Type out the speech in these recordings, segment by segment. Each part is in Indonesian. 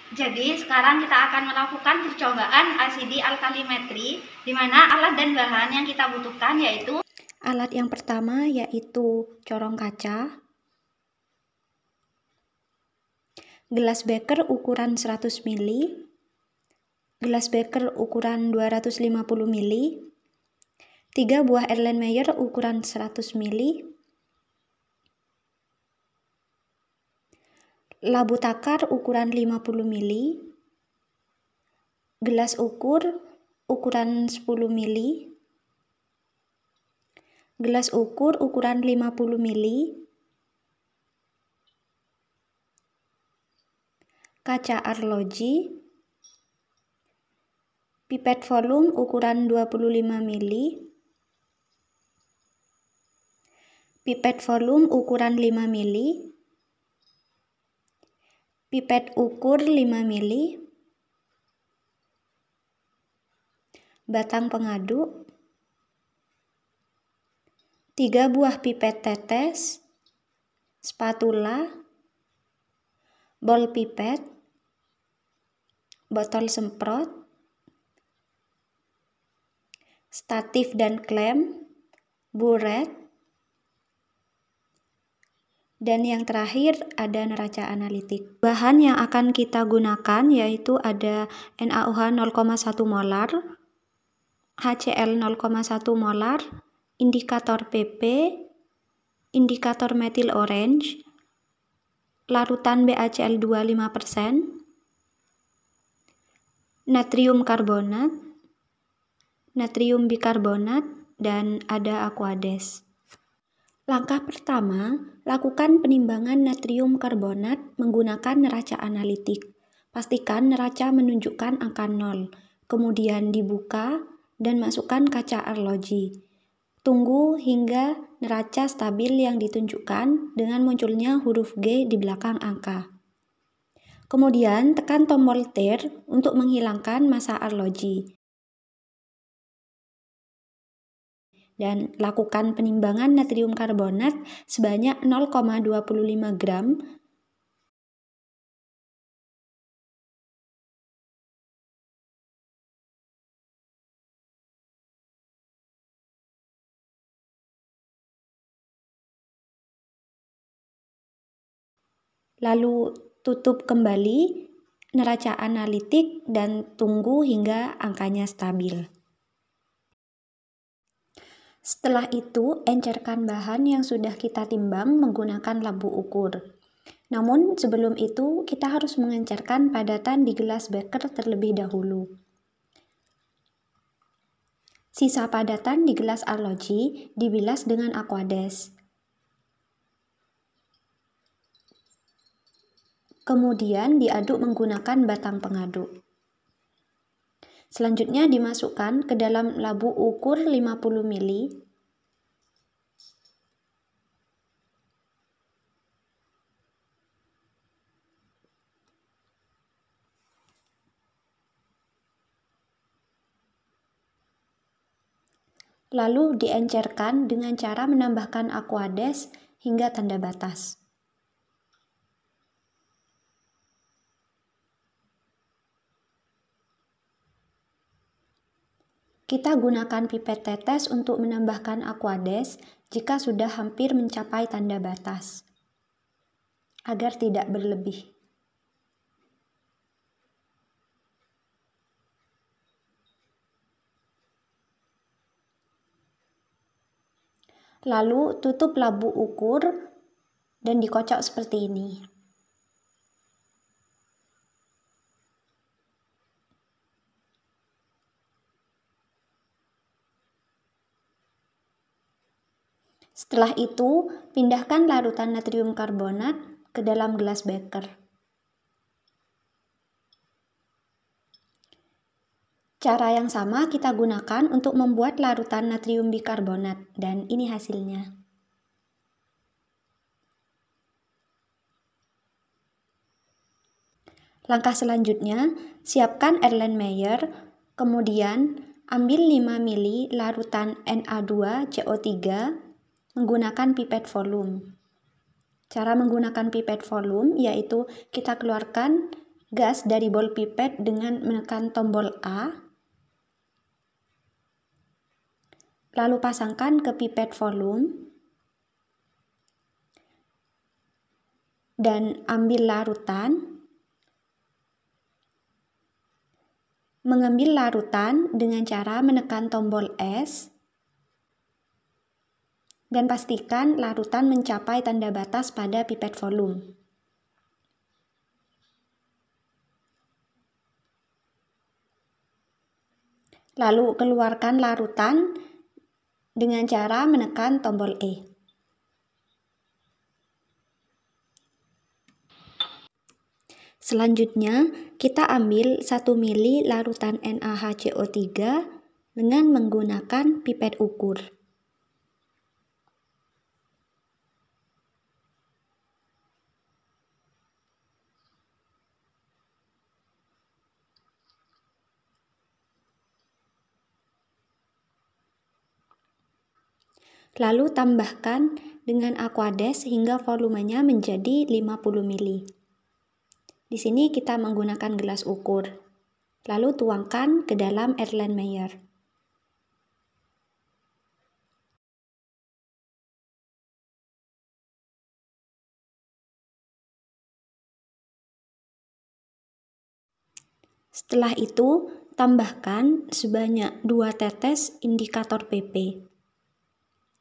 Jadi sekarang kita akan melakukan percobaan asidi alkalimetri, di mana alat dan bahan yang kita butuhkan yaitu alat yang pertama yaitu corong kaca, gelas beker ukuran 100 ml, gelas beker ukuran 250 ml, 3 buah Erlenmeyer ukuran 100 ml, labu takar ukuran 50 ml, gelas ukur ukuran 10 ml, gelas ukur ukuran 50 ml, kaca arloji, pipet volume ukuran 25 ml, pipet volume ukuran 5 ml, pipet ukur 5 ml, batang pengaduk, 3 buah pipet tetes, spatula, bol pipet, botol semprot, statif dan klem, buret, dan yang terakhir ada neraca analitik. Bahan yang akan kita gunakan yaitu ada NaOH 0,1 molar, HCl 0,1 molar, indikator PP, indikator metil orange, larutan BaCl2 5%, natrium karbonat, natrium bikarbonat, dan ada aquades. Langkah pertama, lakukan penimbangan natrium karbonat menggunakan neraca analitik. Pastikan neraca menunjukkan angka 0, kemudian dibuka dan masukkan kaca arloji. Tunggu hingga neraca stabil yang ditunjukkan dengan munculnya huruf G di belakang angka. Kemudian tekan tombol tir untuk menghilangkan massa arloji. Dan lakukan penimbangan natrium karbonat sebanyak 0,25 gram. Lalu tutup kembali neraca analitik dan tunggu hingga angkanya stabil. Setelah itu, encerkan bahan yang sudah kita timbang menggunakan labu ukur. Namun sebelum itu, kita harus mengencerkan padatan di gelas beker terlebih dahulu. Sisa padatan di gelas arloji dibilas dengan aquades. Kemudian diaduk menggunakan batang pengaduk. Selanjutnya dimasukkan ke dalam labu ukur 50 ml. Lalu diencerkan dengan cara menambahkan aquades hingga tanda batas. Kita gunakan pipet tetes untuk menambahkan aquades jika sudah hampir mencapai tanda batas, agar tidak berlebih. Lalu tutup labu ukur dan dikocok seperti ini. Setelah itu, pindahkan larutan natrium karbonat ke dalam gelas beker. Cara yang sama kita gunakan untuk membuat larutan natrium bikarbonat, dan ini hasilnya. Langkah selanjutnya, siapkan Erlenmeyer, kemudian ambil 5 ml larutan Na2CO3 menggunakan pipet volume. Cara menggunakan pipet volume yaitu kita keluarkan gas dari ball pipet dengan menekan tombol A, lalu pasangkan ke pipet volume, dan ambil larutan. Mengambil larutan dengan cara menekan tombol S, dan pastikan larutan mencapai tanda batas pada pipet volume. Lalu keluarkan larutan dengan cara menekan tombol E. Selanjutnya, kita ambil 1 ml larutan NaHCO3 dengan menggunakan pipet ukur. Lalu tambahkan dengan Aquades hingga volumenya menjadi 50 ml. Di sini kita menggunakan gelas ukur. Lalu tuangkan ke dalam Erlenmeyer. Setelah itu, tambahkan sebanyak 2 tetes indikator PP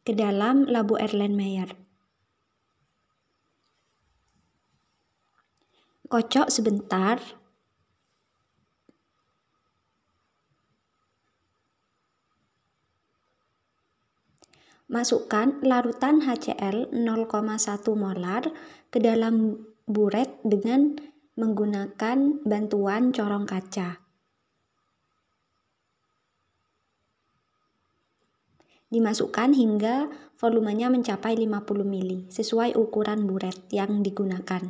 ke dalam labu Erlenmeyer. Kocok sebentar. Masukkan larutan HCl 0,1 molar ke dalam buret dengan menggunakan bantuan corong kaca. Dimasukkan hingga volumenya mencapai 50 ml sesuai ukuran buret yang digunakan.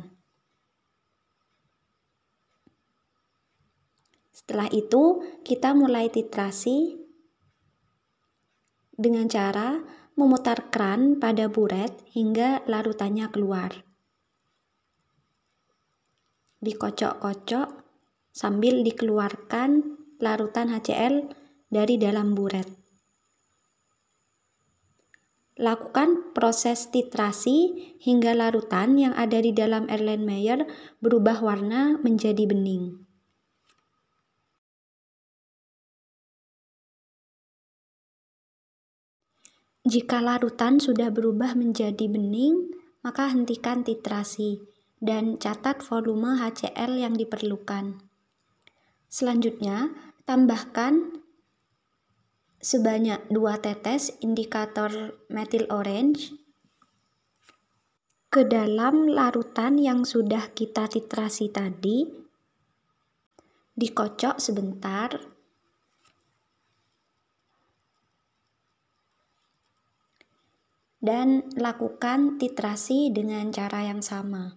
Setelah itu, kita mulai titrasi dengan cara memutar keran pada buret hingga larutannya keluar. Dikocok-kocok sambil dikeluarkan larutan HCl dari dalam buret. Lakukan proses titrasi hingga larutan yang ada di dalam Erlenmeyer berubah warna menjadi bening. Jika larutan sudah berubah menjadi bening, maka hentikan titrasi dan catat volume HCl yang diperlukan. Selanjutnya, tambahkan sebanyak 2 tetes indikator methyl orange ke dalam larutan yang sudah kita titrasi tadi. Dikocok sebentar. Dan lakukan titrasi dengan cara yang sama.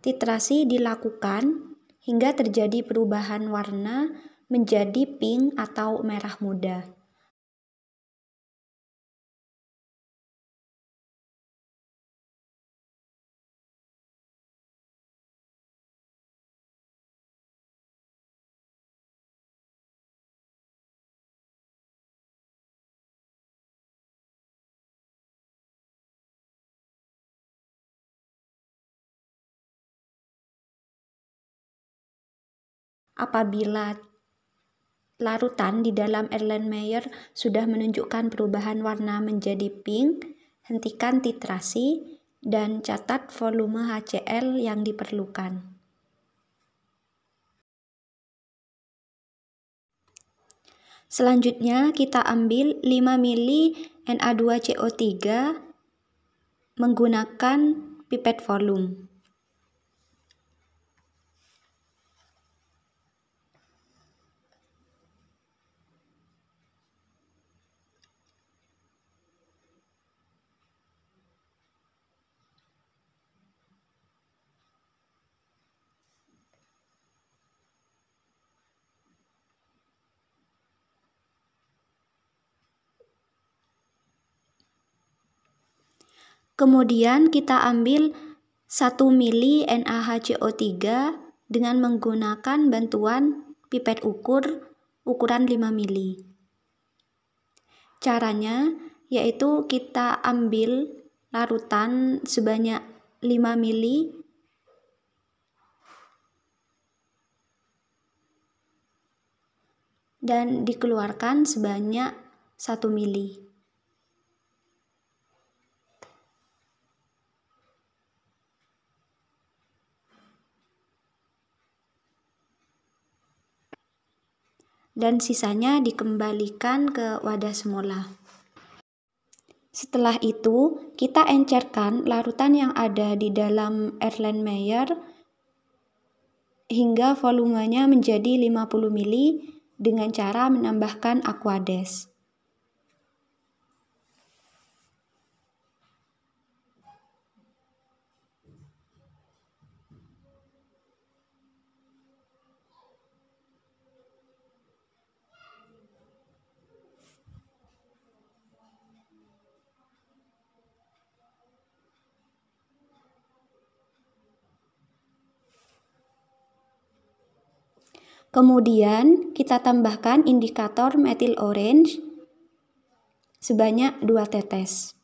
Titrasi dilakukan hingga terjadi perubahan warna menjadi pink atau merah muda. Apabila larutan di dalam Erlenmeyer sudah menunjukkan perubahan warna menjadi pink, hentikan titrasi dan catat volume HCl yang diperlukan. Selanjutnya kita ambil 5 ml Na2CO3 menggunakan pipet volume. Kemudian kita ambil 1 mili NaHCO3 dengan menggunakan bantuan pipet ukuran 5 mili. Caranya yaitu kita ambil larutan sebanyak 5 mili dan dikeluarkan sebanyak 1 mili. Dan sisanya dikembalikan ke wadah semula. Setelah itu, kita encerkan larutan yang ada di dalam Erlenmeyer hingga volumenya menjadi 50 mili dengan cara menambahkan Aquades. Kemudian kita tambahkan indikator metil orange sebanyak 2 tetes.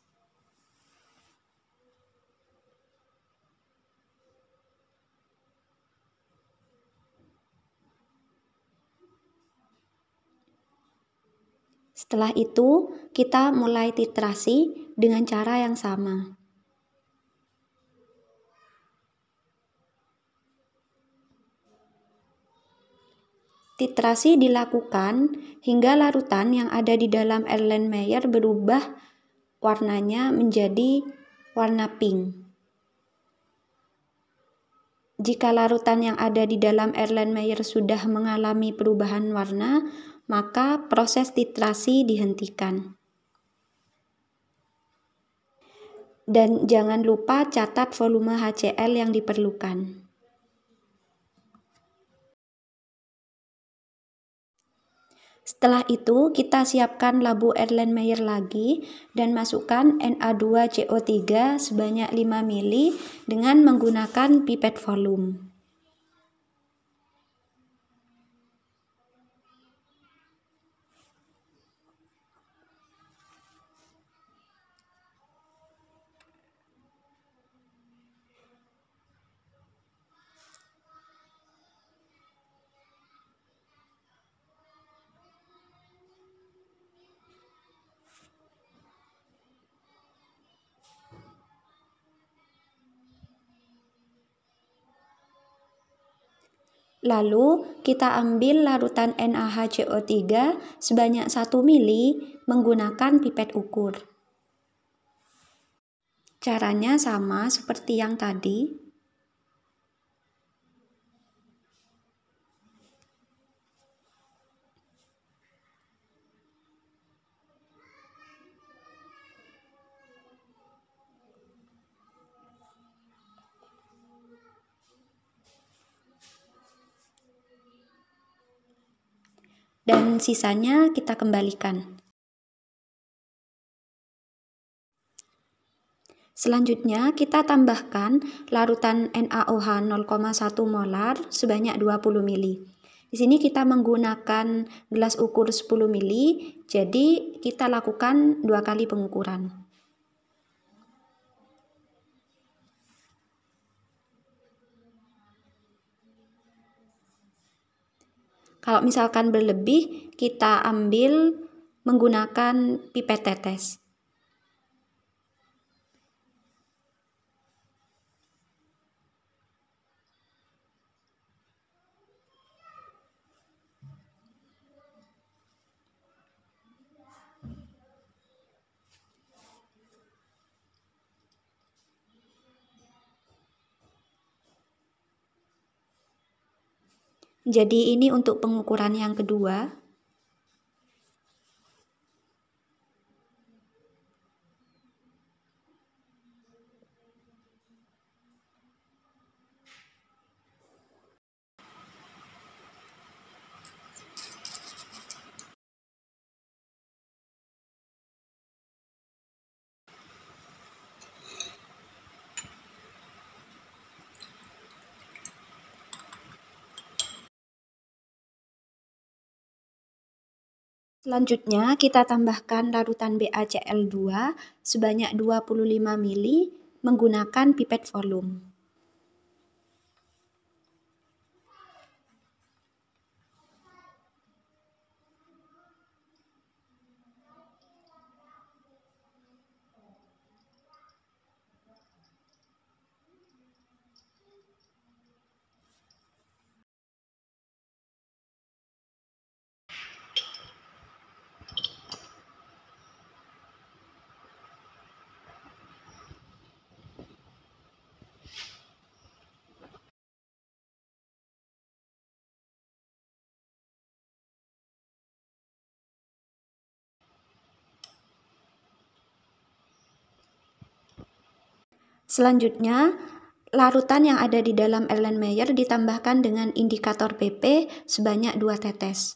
Setelah itu, kita mulai titrasi dengan cara yang sama. Titrasi dilakukan hingga larutan yang ada di dalam Erlenmeyer berubah warnanya menjadi warna pink. Jika larutan yang ada di dalam Erlenmeyer sudah mengalami perubahan warna, maka proses titrasi dihentikan. Dan jangan lupa catat volume HCl yang diperlukan. Setelah itu, kita siapkan labu Erlenmeyer lagi dan masukkan Na2CO3 sebanyak 5 mili dengan menggunakan pipet volume. Lalu kita ambil larutan NaHCO3 sebanyak 1 mili menggunakan pipet ukur. Caranya sama seperti yang tadi. Dan sisanya kita kembalikan. Selanjutnya kita tambahkan larutan NaOH 0,1 molar sebanyak 20 mili. Di sini kita menggunakan gelas ukur 10 mili, jadi kita lakukan 2 kali pengukuran. Kalau misalkan berlebih, kita ambil menggunakan pipet tetes. Jadi ini untuk pengukuran yang kedua. Selanjutnya, kita tambahkan larutan BaCl2 sebanyak 25 ml menggunakan pipet volume. Selanjutnya, larutan yang ada di dalam Erlenmeyer ditambahkan dengan indikator PP sebanyak 2 tetes.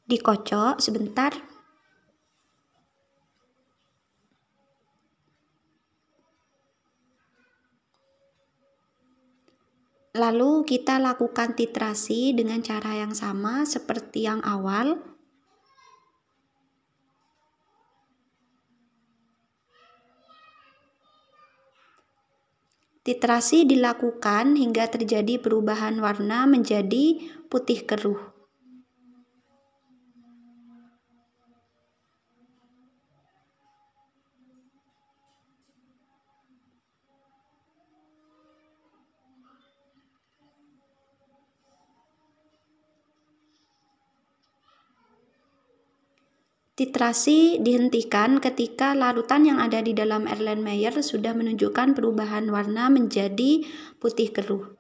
Dikocok sebentar. Lalu kita lakukan titrasi dengan cara yang sama seperti yang awal. Titrasi dilakukan hingga terjadi perubahan warna menjadi putih keruh. Titrasi dihentikan ketika larutan yang ada di dalam Erlenmeyer sudah menunjukkan perubahan warna menjadi putih keruh.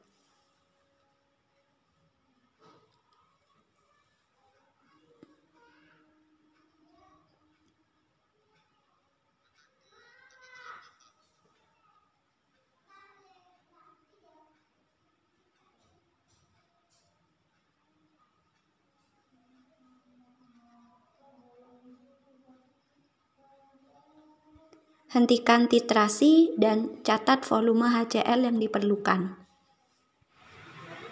Hentikan titrasi dan catat volume HCl yang diperlukan.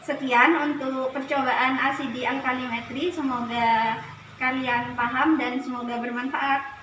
Sekian untuk percobaan asidi alkalimetri. Semoga kalian paham dan semoga bermanfaat.